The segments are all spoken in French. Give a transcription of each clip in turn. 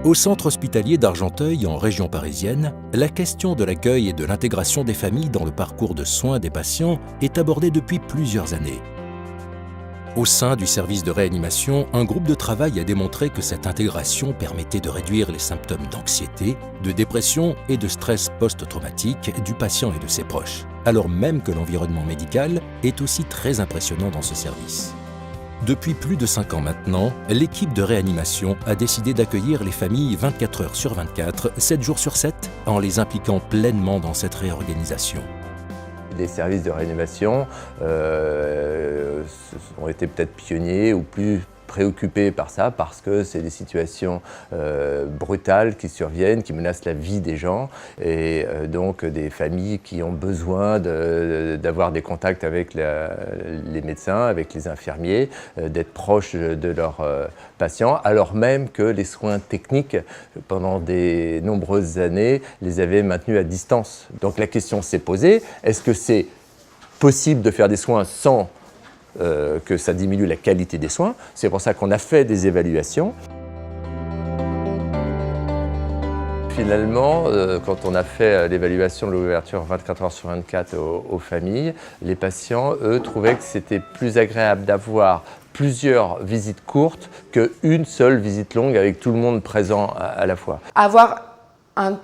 Au centre hospitalier d'Argenteuil, en région parisienne, la question de l'accueil et de l'intégration des familles dans le parcours de soins des patients est abordée depuis plusieurs années. Au sein du service de réanimation, un groupe de travail a démontré que cette intégration permettait de réduire les symptômes d'anxiété, de dépression et de stress post-traumatique du patient et de ses proches, alors même que l'environnement médical est aussi très impressionnant dans ce service. Depuis plus de 5 ans maintenant, l'équipe de réanimation a décidé d'accueillir les familles 24 heures sur 24, 7 jours sur 7, en les impliquant pleinement dans cette réorganisation. Les services de réanimation ont été peut-être pionniers ou plus préoccupés par ça parce que c'est des situations brutales qui surviennent, qui menacent la vie des gens et donc des familles qui ont besoin d'avoir des contacts avec les médecins, avec les infirmiers, d'être proches de leurs patients, alors même que les soins techniques, pendant de nombreuses années, les avaient maintenus à distance. Donc la question s'est posée, est-ce que c'est possible de faire des soins sans que ça diminue la qualité des soins? C'est pour ça qu'on a fait des évaluations. Finalement, quand on a fait l'évaluation de l'ouverture 24 heures sur 24 aux familles, les patients, eux, trouvaient que c'était plus agréable d'avoir plusieurs visites courtes qu'une seule visite longue avec tout le monde présent à la fois. Avoir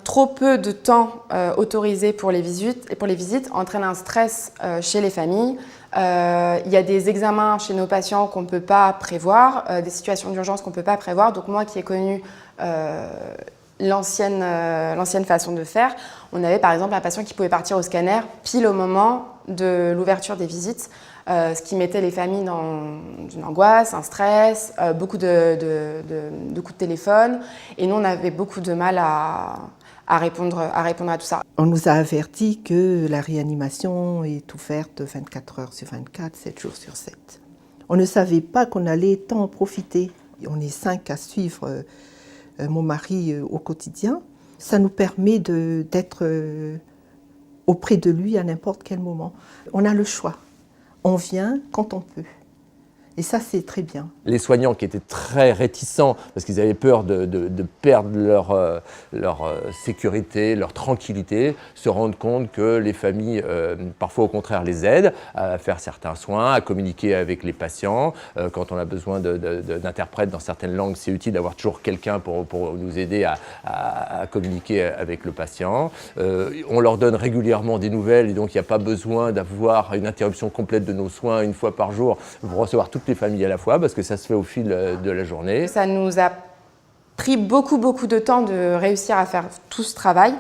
trop peu de temps autorisé pour les visites entraîne un stress chez les familles. Il y a des examens chez nos patients qu'on ne peut pas prévoir, des situations d'urgence qu'on ne peut pas prévoir. Donc moi qui ai connu l'ancienne façon de faire, on avait par exemple un patient qui pouvait partir au scanner pile au moment de l'ouverture des visites, ce qui mettait les familles dans une angoisse, un stress, beaucoup de coups de téléphone. Et nous, on avait beaucoup de mal à répondre à tout ça. On nous a averti que la réanimation est ouverte 24 heures sur 24, 7 jours sur 7. On ne savait pas qu'on allait tant en profiter. On est 5 à suivre mon mari au quotidien. Ça nous permet d'être auprès de lui à n'importe quel moment. On a le choix. On vient quand on peut. Et ça, c'est très bien. Les soignants qui étaient très réticents parce qu'ils avaient peur de perdre leur sécurité, leur tranquillité, se rendent compte que les familles, parfois au contraire, les aident à faire certains soins, à communiquer avec les patients. Quand on a besoin d'interprètes dans certaines langues, c'est utile d'avoir toujours quelqu'un pour nous aider à communiquer avec le patient. On leur donne régulièrement des nouvelles et donc il n'y a pas besoin d'avoir une interruption complète de nos soins une fois par jour pour recevoir toutes les familles à la fois parce que ça se fait au fil de la journée. Ça nous a pris beaucoup de temps de réussir à faire tout ce travail.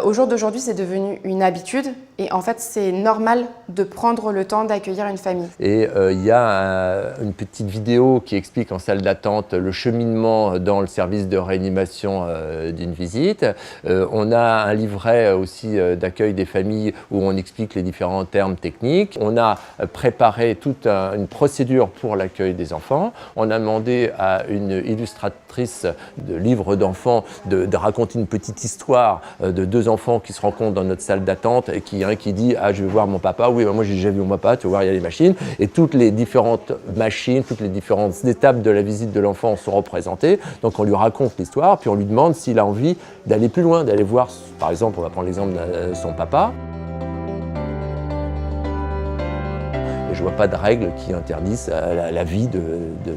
Au jour d'aujourd'hui, c'est devenu une habitude et en fait, c'est normal de prendre le temps d'accueillir une famille. Et il y a une petite vidéo qui explique en salle d'attente le cheminement dans le service de réanimation d'une visite. On a un livret aussi d'accueil des familles où on explique les différents termes techniques. On a préparé toute une procédure pour l'accueil des enfants. On a demandé à une illustratrice de livres d'enfants de raconter une petite histoire de 2 enfants qui se rencontrent dans notre salle d'attente et qui dit « Ah, je vais voir mon papa ». Oui, moi j'ai déjà vu mon papa, tu vas voir, il y a les machines. Et toutes les différentes machines, toutes les différentes étapes de la visite de l'enfant sont représentées. Donc on lui raconte l'histoire, puis on lui demande s'il a envie d'aller plus loin, d'aller voir, par exemple, on va prendre l'exemple de son papa. Je ne vois pas de règles qui interdisent à la vie de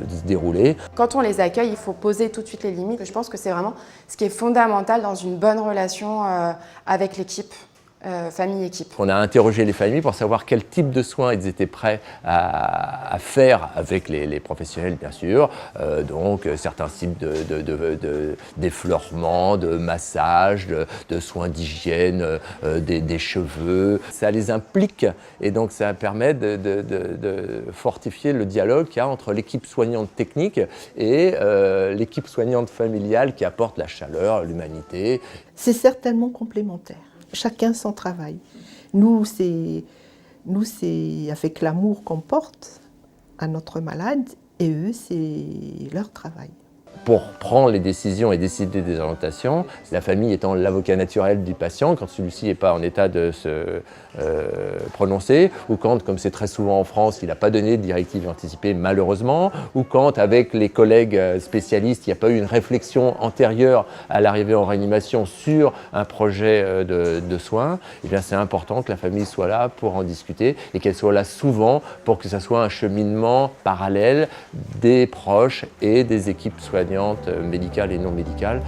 se dérouler. Quand on les accueille, il faut poser tout de suite les limites. Je pense que c'est vraiment ce qui est fondamental dans une bonne relation avec l'équipe. Famille-équipe. On a interrogé les familles pour savoir quel type de soins ils étaient prêts à faire avec les professionnels, bien sûr. Donc certains types d'effleurement, de massage, de soins d'hygiène, des cheveux. Ça les implique et donc ça permet de fortifier le dialogue qu'il y a entre l'équipe soignante technique et l'équipe soignante familiale qui apporte la chaleur, l'humanité. C'est certainement complémentaire. Chacun son travail. Nous, c'est avec l'amour qu'on porte à notre malade et eux, c'est leur travail. pour prendre les décisions et décider des orientations, la famille étant l'avocat naturel du patient, quand celui-ci n'est pas en état de se prononcer, ou quand, comme c'est très souvent en France, il n'a pas donné de directive anticipée malheureusement, ou quand avec les collègues spécialistes, il n'y a pas eu une réflexion antérieure à l'arrivée en réanimation sur un projet de soins, eh bien c'est important que la famille soit là pour en discuter et qu'elle soit là souvent pour que ça soit un cheminement parallèle des proches et des équipes soignantes médicales et non médicales.